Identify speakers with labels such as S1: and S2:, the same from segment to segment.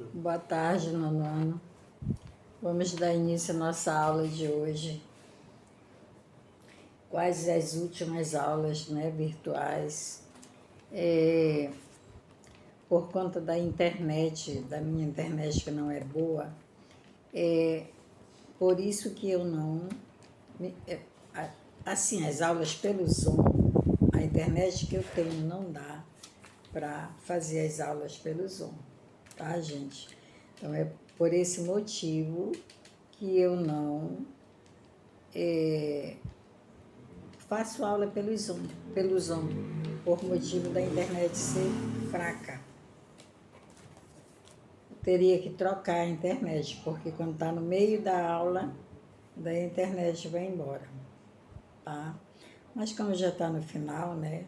S1: Boa tarde, nono ano. Vamos dar início à nossa aula de hoje. Quais as últimas aulas, virtuais? Por conta da internet, da minha internet que não é boa, por isso que eu não... Assim, as aulas pelo Zoom, a internet que eu tenho não dá para fazer as aulas pelo Zoom, tá, gente? Então, é por esse motivo que eu não faço aula pelo Zoom, por motivo da internet ser fraca. Teria que trocar a internet, porque quando está no meio da aula, da internet vai embora, tá? Mas como já está no final, né?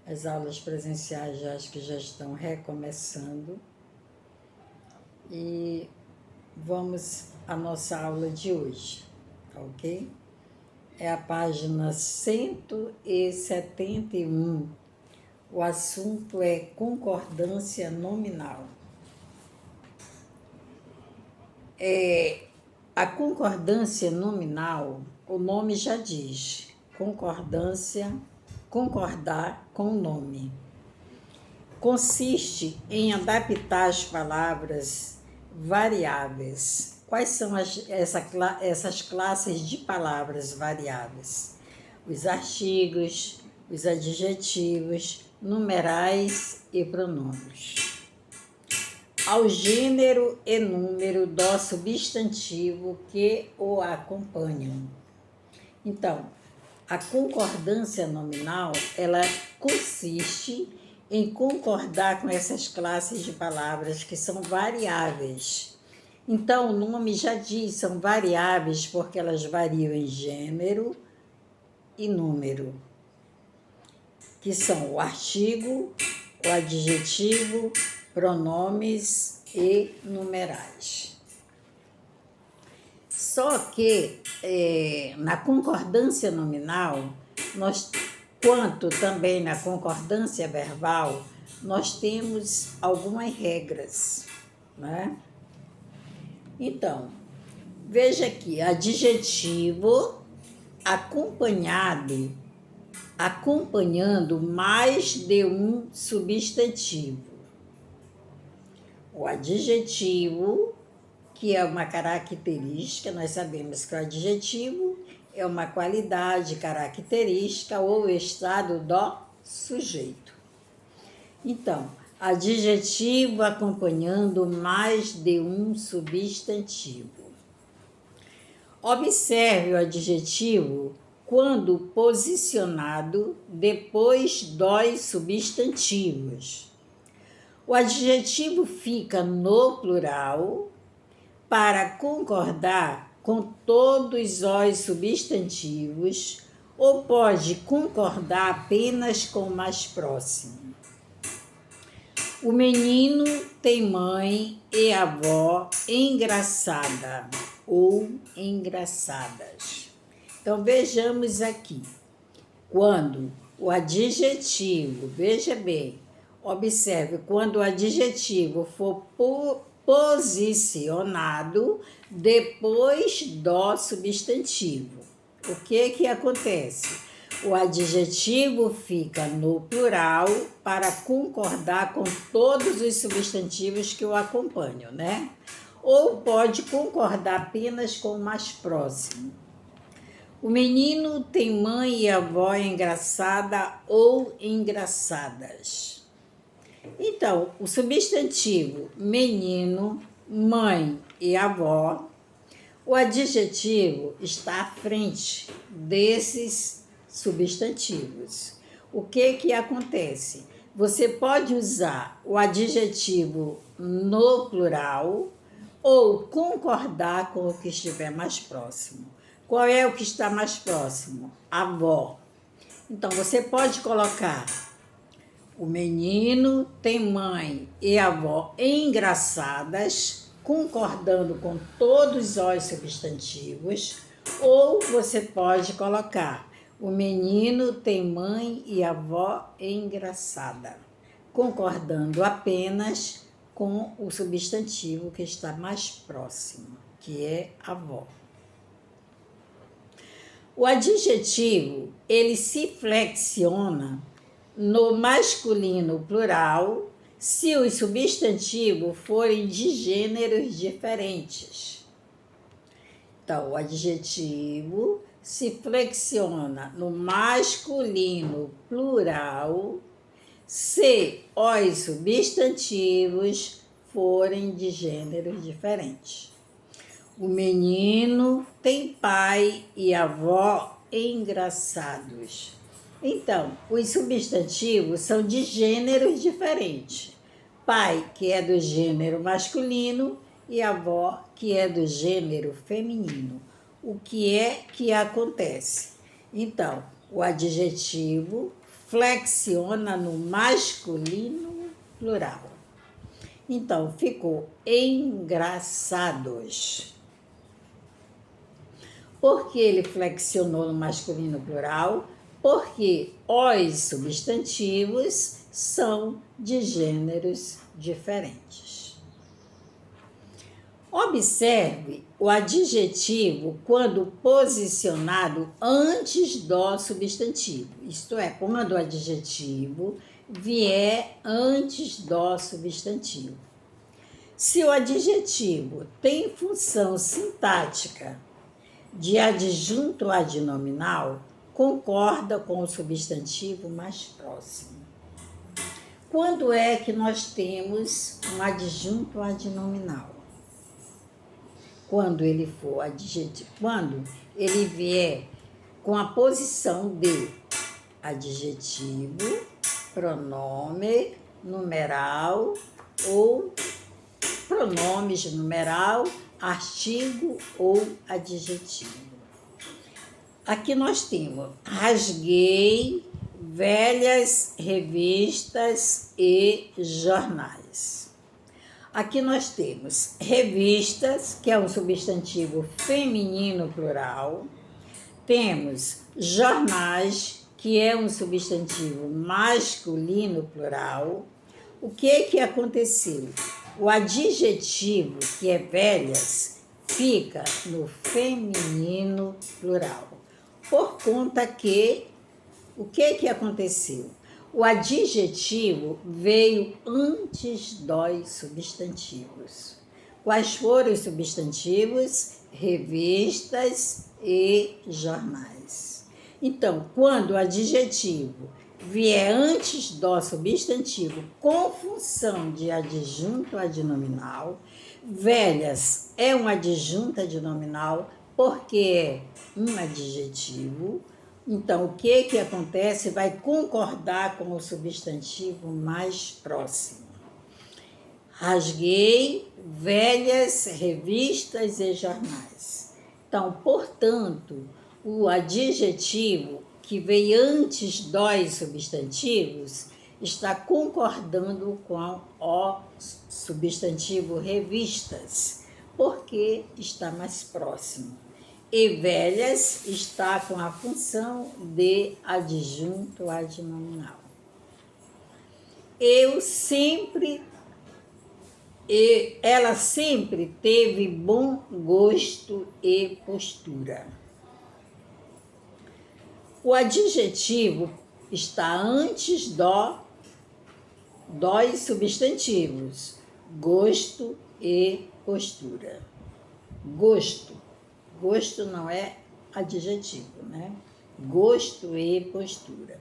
S1: As aulas presenciais já acho que já estão recomeçando. E vamos à nossa aula de hoje, tá ok? É a página 171. O assunto é concordância nominal. A concordância nominal, o nome já diz, concordância, concordar com o nome. Consiste em adaptar as palavras variáveis. Quais são essas classes de palavras variáveis? Os artigos, os adjetivos, numerais e pronomes. Ao gênero e número do substantivo que o acompanham. Então, a concordância nominal, ela consiste em concordar com essas classes de palavras que são variáveis. Então, o nome já diz, são variáveis porque elas variam em gênero e número, que são o artigo, o adjetivo, pronomes e numerais. Só que na concordância nominal, quanto também na concordância verbal, nós temos algumas regras, né? Então, veja aqui, adjetivo acompanhando mais de um substantivo. O adjetivo, que é uma característica, nós sabemos que o adjetivo é uma qualidade característica ou estado do sujeito. Então, adjetivo acompanhando mais de um substantivo. Observe o adjetivo quando posicionado depois dos substantivos. O adjetivo fica no plural para concordar com todos os substantivos ou pode concordar apenas com o mais próximo. O menino tem mãe e avó engraçada ou engraçadas. Então, vejamos aqui. Quando o adjetivo, veja bem, observe, quando o adjetivo for posicionado depois do substantivo, o que acontece? O adjetivo fica no plural para concordar com todos os substantivos que o acompanham, né? Ou pode concordar apenas com o mais próximo. O menino tem mãe e avó engraçada ou engraçadas. Então, o substantivo menino, mãe e avó, o adjetivo está à frente desses substantivos. O que acontece? Você pode usar o adjetivo no plural ou concordar com o que estiver mais próximo. Qual é o que está mais próximo? Avó. Então, você pode colocar: o menino tem mãe e avó engraçadas, concordando com todos os substantivos, ou você pode colocar: o menino tem mãe e avó engraçada, concordando apenas com o substantivo que está mais próximo, que é avó. O adjetivo, ele se flexiona no masculino plural se os substantivos forem de gêneros diferentes. Então, o adjetivo se flexiona no masculino plural se os substantivos forem de gêneros diferentes. O menino tem pai e avó engraçados. Então, os substantivos são de gêneros diferentes. Pai, que é do gênero masculino, e avó, que é do gênero feminino. O que é que acontece? Então, o adjetivo flexiona no masculino plural. Então, ficou engraçados. Por que ele flexionou no masculino plural? Porque os substantivos são de gêneros diferentes. Observe o adjetivo quando posicionado antes do substantivo, isto é, quando o adjetivo vier antes do substantivo. Se o adjetivo tem função sintática de adjunto adnominal, concorda com o substantivo mais próximo. Quando é que nós temos um adjunto adnominal? Quando ele for adjetivo, quando ele vier com a posição de adjetivo, pronome, numeral ou pronomes numeral, artigo ou adjetivo. Aqui nós temos rasguei, velhas revistas e jornais. Aqui nós temos revistas, que é um substantivo feminino plural. Temos jornais, que é um substantivo masculino plural. O que aconteceu? O adjetivo, que é velhas, fica no feminino plural. Por conta que, o que aconteceu? O adjetivo veio antes dos substantivos. Quais foram os substantivos? Revistas e jornais. Então, quando o adjetivo vier antes do substantivo com função de adjunto adnominal, velhas é um adjunto adnominal porque é um adjetivo. Então, o que acontece? Vai concordar com o substantivo mais próximo. Rasguei, velhas, revistas e jornais. Então, portanto, o adjetivo que veio antes dos substantivos está concordando com o substantivo revistas, porque está mais próximo. E velhas está com a função de adjunto adnominal. Ela sempre teve bom gosto e postura. O adjetivo está antes dos substantivos, gosto e postura. Gosto não é adjetivo, né? Gosto e postura.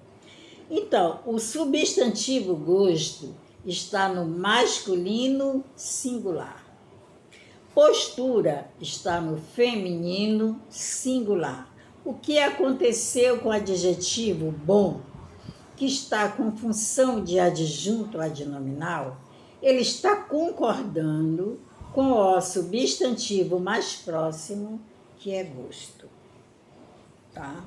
S1: Então, o substantivo gosto está no masculino singular. Postura está no feminino singular. O que aconteceu com o adjetivo bom, que está com função de adjunto adnominal? Ele está concordando com o substantivo mais próximo, que é gosto, tá?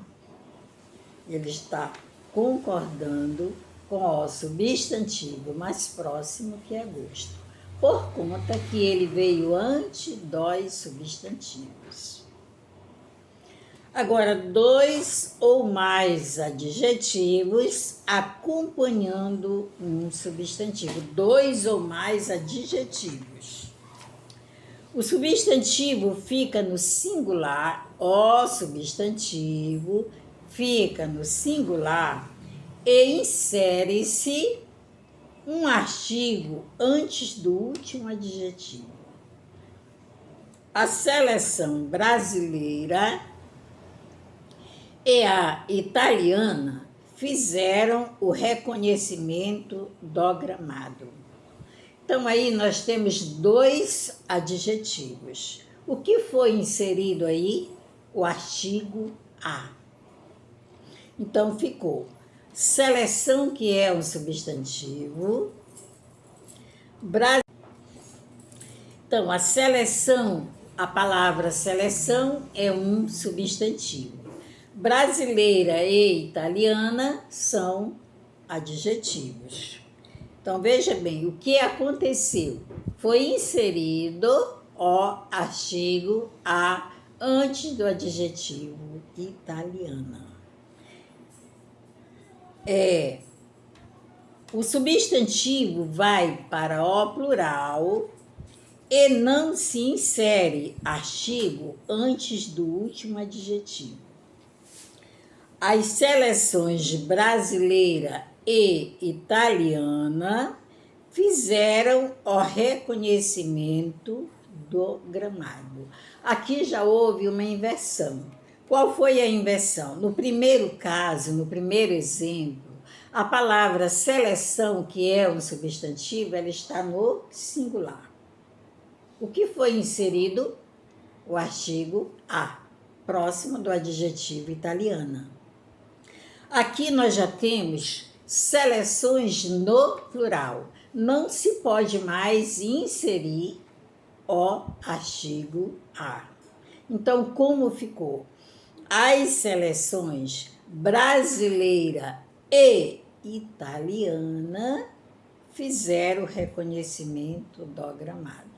S1: Ele está concordando com o substantivo mais próximo, que é gosto, por conta que ele veio antes dos substantivos. Agora, dois ou mais adjetivos acompanhando um substantivo. Dois ou mais adjetivos. O substantivo fica no singular, o substantivo fica no singular e insere-se um artigo antes do último adjetivo. A seleção brasileira e a italiana fizeram o reconhecimento do gramado. Então, aí nós temos dois adjetivos. O que foi inserido aí? O artigo a. Então, ficou seleção, que é um substantivo. Então, a seleção, a palavra seleção é um substantivo. Brasileira e italiana são adjetivos. Então, veja bem, o que aconteceu? Foi inserido o artigo a antes do adjetivo italiana. O substantivo vai para o plural e não se insere artigo antes do último adjetivo. As seleções brasileira e italiana fizeram o reconhecimento do gramado. Aqui já houve uma inversão. Qual foi a inversão? No primeiro caso, no primeiro exemplo, a palavra seleção, que é um substantivo, ela está no singular. O que foi inserido? O artigo a, próximo do adjetivo italiana. Aqui nós já temos seleções no plural. Não se pode mais inserir o artigo a. Então, como ficou? As seleções brasileira e italiana fizeram o reconhecimento do gramado.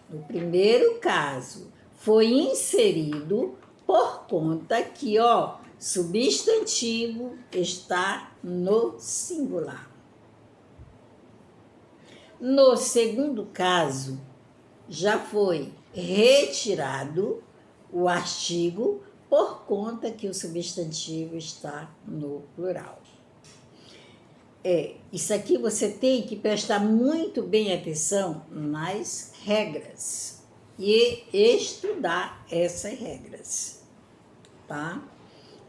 S1: No primeiro caso, foi inserido por conta que o substantivo está no singular. No segundo caso, já foi retirado o artigo por conta que o substantivo está no plural. Isso aqui você tem que prestar muito bem atenção nas regras e estudar essas regras, tá?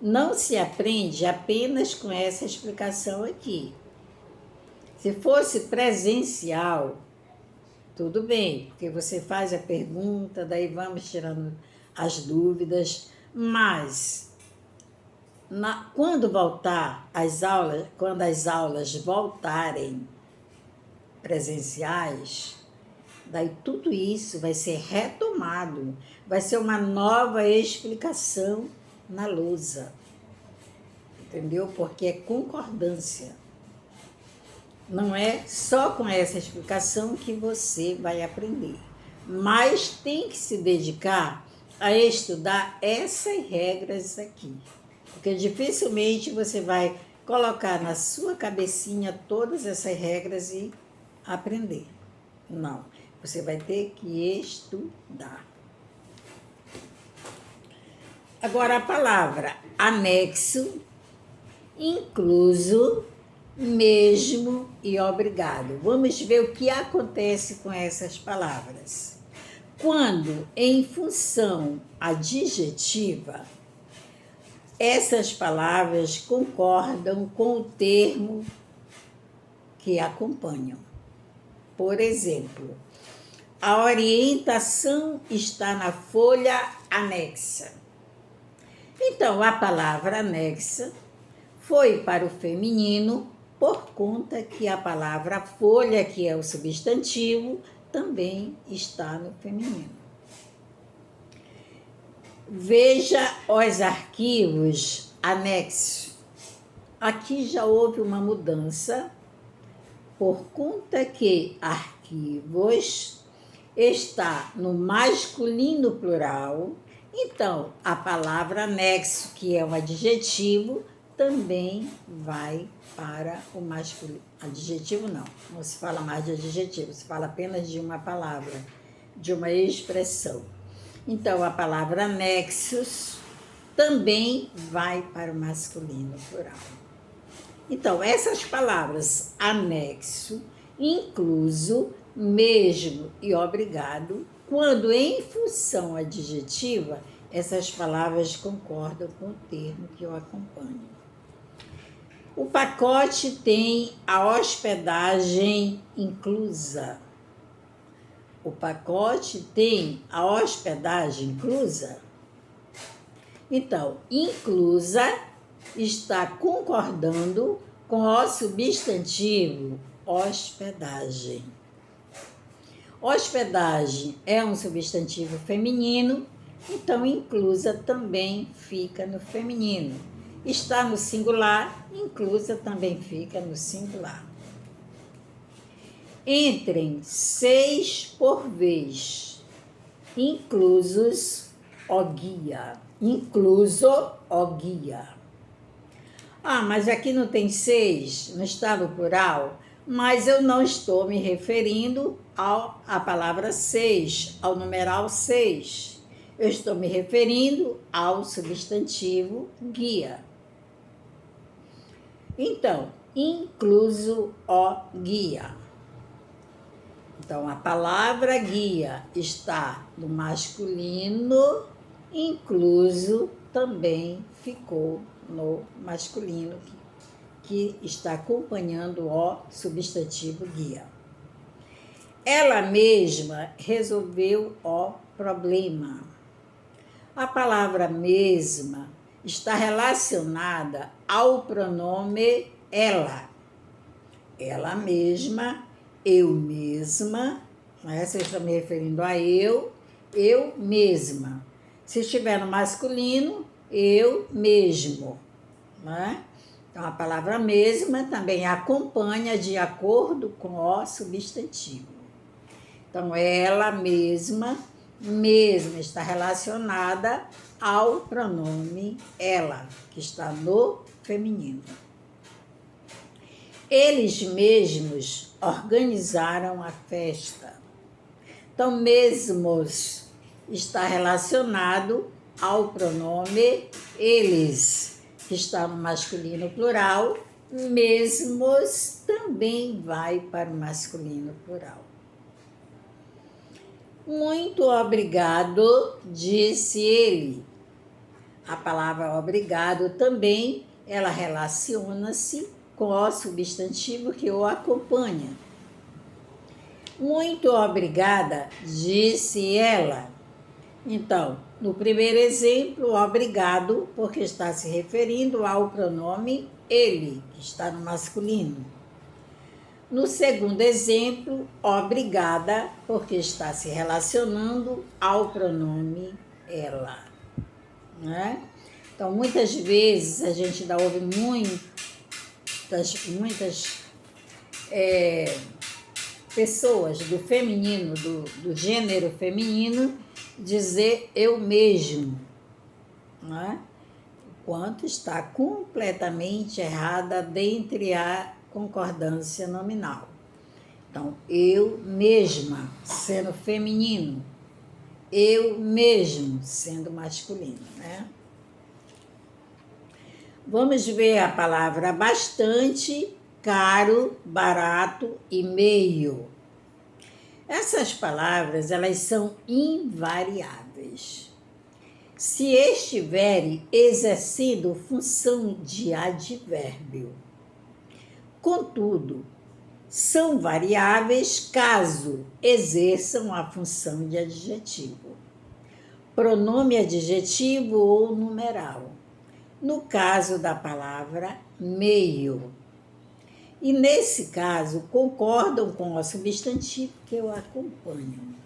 S1: Não se aprende apenas com essa explicação aqui. Se fosse presencial, tudo bem, porque você faz a pergunta, daí vamos tirando as dúvidas, mas quando voltar as aulas, quando as aulas voltarem presenciais, daí tudo isso vai ser retomado, vai ser uma nova explicação na lousa, entendeu? Porque é concordância. Não é só com essa explicação que você vai aprender, mas tem que se dedicar a estudar essas regras aqui, porque dificilmente você vai colocar na sua cabecinha todas essas regras e aprender. Não, você vai ter que estudar. Agora, a palavra anexo, incluso, mesmo e obrigado. Vamos ver o que acontece com essas palavras. Quando, em função adjetiva, essas palavras concordam com o termo que acompanham. Por exemplo, a orientação está na folha anexa. Então, a palavra anexa foi para o feminino por conta que a palavra folha, que é o substantivo, também está no feminino. Veja os arquivos anexos. Aqui já houve uma mudança por conta que arquivos está no masculino plural, Então, a palavra anexo, que é um adjetivo, também vai para o masculino. Adjetivo não se fala mais de adjetivo, se fala apenas de uma palavra, de uma expressão. Então, a palavra anexos também vai para o masculino plural. Então, essas palavras anexo, incluso, mesmo e obrigado, quando em função adjetiva, essas palavras concordam com o termo que eu acompanho. O pacote tem a hospedagem inclusa. O pacote tem a hospedagem inclusa? Então, inclusa está concordando com o substantivo hospedagem. Hospedagem é um substantivo feminino, então inclusa também fica no feminino. Está no singular, inclusa também fica no singular. Entrem 6 por vez, inclusos o guia. Incluso o guia. Ah, mas aqui não tem 6, não está no plural, mas eu não estou me referindo à palavra 6, ao numeral 6. Eu estou me referindo ao substantivo guia. Então, incluso o guia. Então, a palavra guia está no masculino, incluso também ficou no masculino, que está acompanhando o substantivo guia. Ela mesma resolveu o problema. A palavra mesma está relacionada ao pronome ela. Ela mesma, eu mesma, né? Você está me referindo a eu mesma. Se estiver no masculino, eu mesmo, né? Então, a palavra mesma também acompanha de acordo com o substantivo. Então, ela mesma está relacionada ao pronome ela, que está no feminino. Eles mesmos organizaram a festa. Então, mesmos está relacionado ao pronome eles, que está no masculino plural, mesmos também vai para o masculino plural. Muito obrigado, disse ele. A palavra obrigado também, ela relaciona-se com o substantivo que o acompanha. Muito obrigada, disse ela. Então, no primeiro exemplo, obrigado, porque está se referindo ao pronome ele, que está no masculino. No segundo exemplo, obrigada, porque está se relacionando ao pronome ela, né? Então, muitas vezes a gente ainda ouve muitas pessoas do feminino, do gênero feminino, dizer eu mesmo, né? Quanto está completamente errada dentre a concordância nominal. Então, eu mesma, sendo feminino, eu mesmo, sendo masculino, né? Vamos ver a palavra bastante, caro, barato e meio. Essas palavras, elas são invariáveis. Se estiverem exercendo função de advérbio. Contudo, são variáveis caso exerçam a função de adjetivo, pronome adjetivo ou numeral, no caso da palavra meio. E nesse caso, concordam com o substantivo que eu acompanho.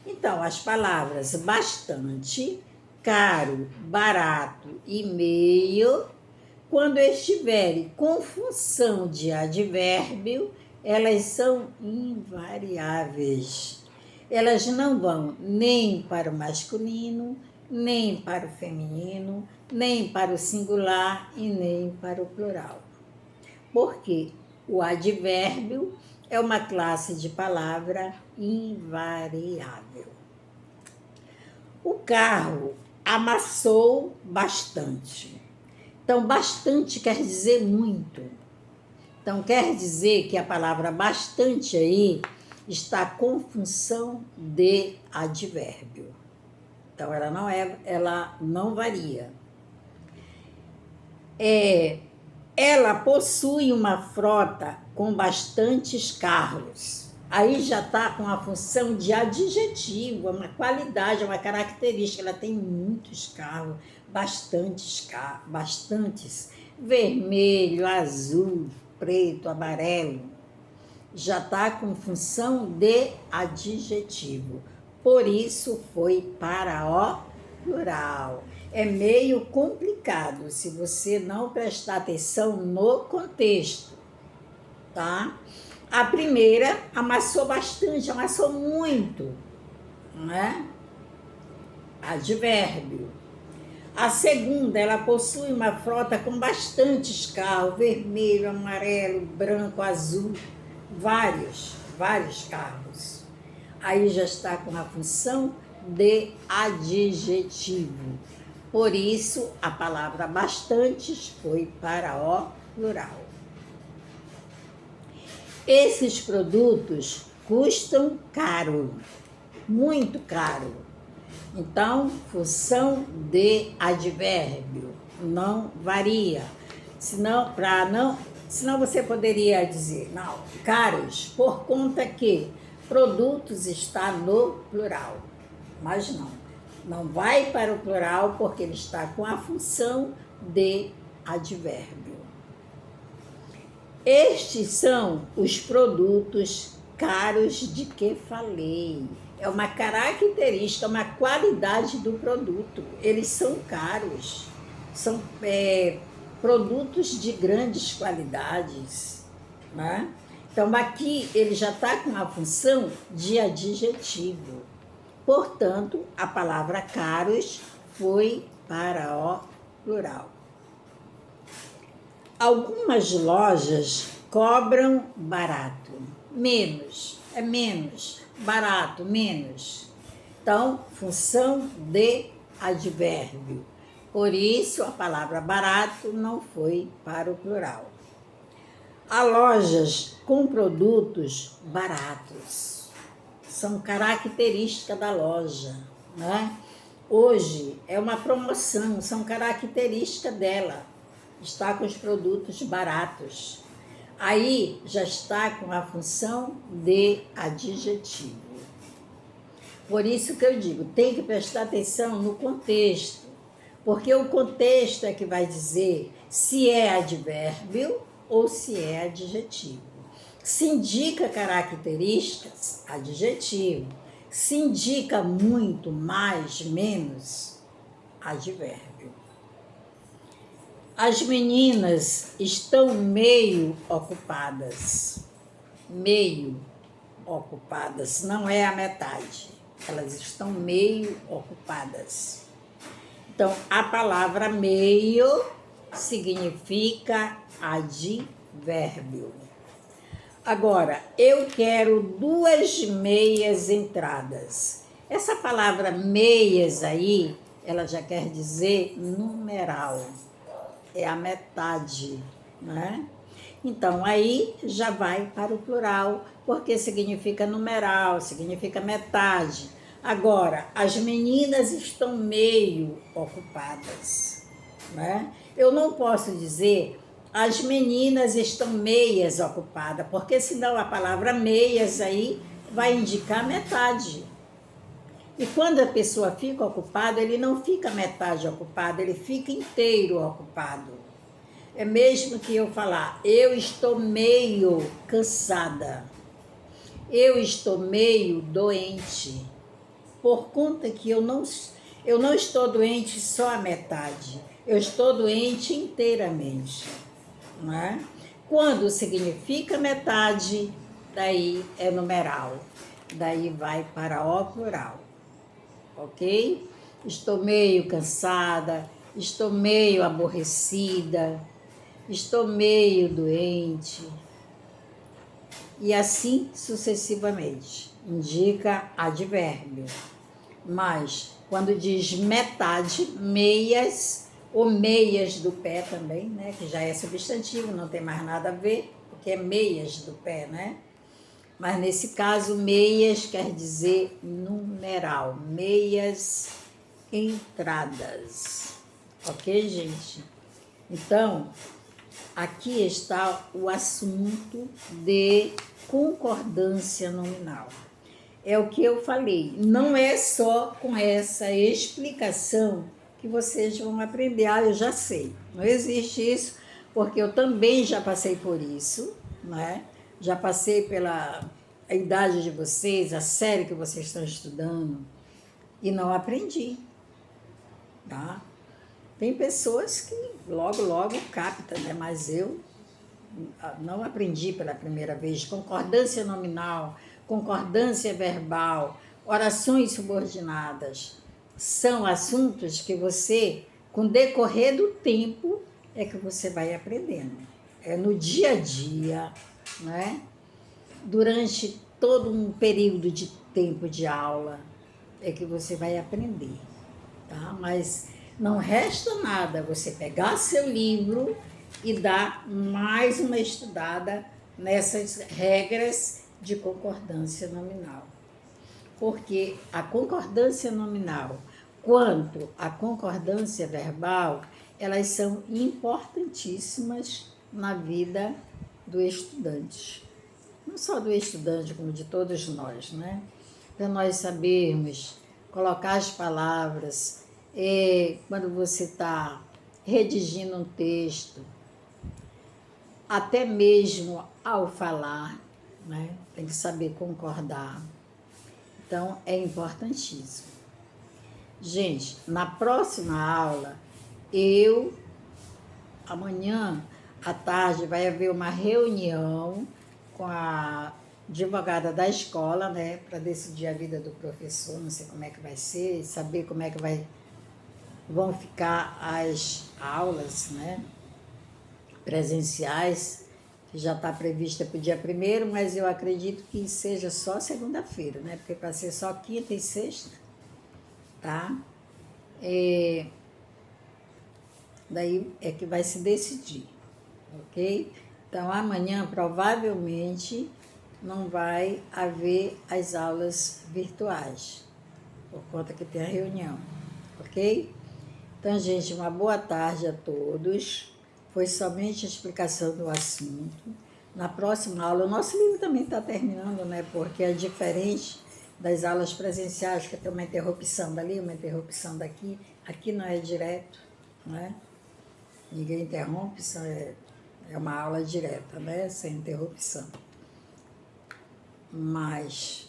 S1: Então, as palavras bastante, caro, barato e meio, quando estiverem com função de advérbio, elas são invariáveis. Elas não vão nem para o masculino nem para o feminino, nem para o singular e nem para o plural. Porque o advérbio é uma classe de palavra invariável. O carro amassou bastante. Então, bastante quer dizer muito. Então, quer dizer que a palavra bastante aí está com função de advérbio. Então, ela não varia. Ela possui uma frota com bastantes carros. Aí já está com a função de adjetivo, é uma qualidade, é uma característica. Ela tem muitos carros, bastantes carros, bastantes. Vermelho, azul, preto, amarelo. Já está com função de adjetivo. Por isso foi para o plural. É meio complicado se você não prestar atenção no contexto, tá? A primeira amassou bastante, amassou muito, né? Advérbio. A segunda, ela possui uma frota com bastantes carros, vermelho, amarelo, branco, azul, vários carros. Aí já está com a função de adjetivo. Por isso, a palavra bastantes foi para o plural. Esses produtos custam caro, muito caro. Então, função de advérbio, não varia. Senão você poderia dizer, não, caros, por conta que produtos está no plural. Mas não vai para o plural porque ele está com a função de advérbio. Estes são os produtos caros de que falei. É uma característica, uma qualidade do produto. Eles são caros, são produtos de grandes qualidades, né? Então, aqui ele já está com a função de adjetivo. Portanto, a palavra caros foi para o plural. Algumas lojas cobram barato, menos, barato, menos. Então, função de advérbio. Por isso, a palavra barato não foi para o plural. Há lojas com produtos baratos. São características da loja, né? Hoje é uma promoção, são características dela. Está com os produtos baratos. Aí já está com a função de adjetivo. Por isso que eu digo, tem que prestar atenção no contexto, porque o contexto é que vai dizer se é advérbio ou se é adjetivo. Se indica características, adjetivo. Se indica muito, mais, menos, advérbio. As meninas estão meio ocupadas. Meio ocupadas, não é a metade. Elas estão meio ocupadas. Então, a palavra meio significa advérbio. Agora, eu quero 2 meias entradas. Essa palavra meias aí, ela já quer dizer numeral. É a metade, né? Então, aí já vai para o plural, porque significa numeral, significa metade. Agora, as meninas estão meio ocupadas, né? Eu não posso dizer as meninas estão meias ocupadas, porque senão a palavra meias aí vai indicar metade. E quando a pessoa fica ocupada, ele não fica metade ocupado, ele fica inteiro ocupado. É mesmo que eu falar, eu estou meio cansada, eu estou meio doente, por conta que eu não estou doente só a metade, eu estou doente inteiramente. Não é? Quando significa metade, daí é numeral, daí vai para o plural. Ok? estou meio cansada, estou meio aborrecida, estou meio doente. E assim sucessivamente. Indica advérbio. Mas quando diz metade, meias ou meias do pé também, né? Que já é substantivo, não tem mais nada a ver, porque é meias do pé, né? Mas nesse caso, meias quer dizer numeral, meias entradas. Ok, gente? Então, aqui está o assunto de concordância nominal. É o que eu falei, não é só com essa explicação que vocês vão aprender. Ah, eu já sei. Não existe isso, porque eu também já passei por isso, né? Já passei pela a idade de vocês, a série que vocês estão estudando, e não aprendi, tá? Tem pessoas que logo captam, né? Mas eu não aprendi pela primeira vez. Concordância nominal, concordância verbal, orações subordinadas, são assuntos que você, com o decorrer do tempo, é que você vai aprendendo. É no dia a dia, né? Durante todo um período de tempo de aula, é que você vai aprender, tá? Mas não resta nada você pegar seu livro e dar mais uma estudada nessas regras de concordância nominal. Porque a concordância nominal quanto a concordância verbal, elas são importantíssimas na vida do estudante. Não só do estudante, como de todos nós, né? Para nós sabermos colocar as palavras, quando você está redigindo um texto, até mesmo ao falar, né? Tem que saber concordar. Então, é importantíssimo. Gente, na próxima aula, amanhã à tarde, vai haver uma reunião com a advogada da escola, né, para decidir a vida do professor, não sei como é que vai ser, saber como é que vão ficar as aulas, né, presenciais, que já está prevista para o dia 1º, mas eu acredito que seja só segunda-feira, né, porque para ser só quinta e sexta, tá? Daí é que vai se decidir, ok? Então, amanhã, provavelmente, não vai haver as aulas virtuais, por conta que tem a reunião, ok? Então, gente, uma boa tarde a todos. Foi somente a explicação do assunto. Na próxima aula, o nosso livro também está terminando, né? Porque é diferente das aulas presenciais, que tem uma interrupção dali, uma interrupção daqui. Aqui não é direto, né? Ninguém interrompe, é uma aula direta, né? Sem interrupção. Mas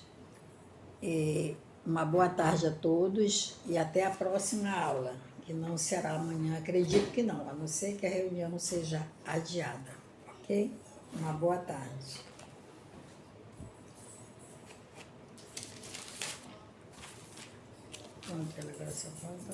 S1: uma boa tarde a todos e até a próxima aula, que não será amanhã, acredito que não, a não ser que a reunião seja adiada, ok? Uma boa tarde. Pronto, agora só falta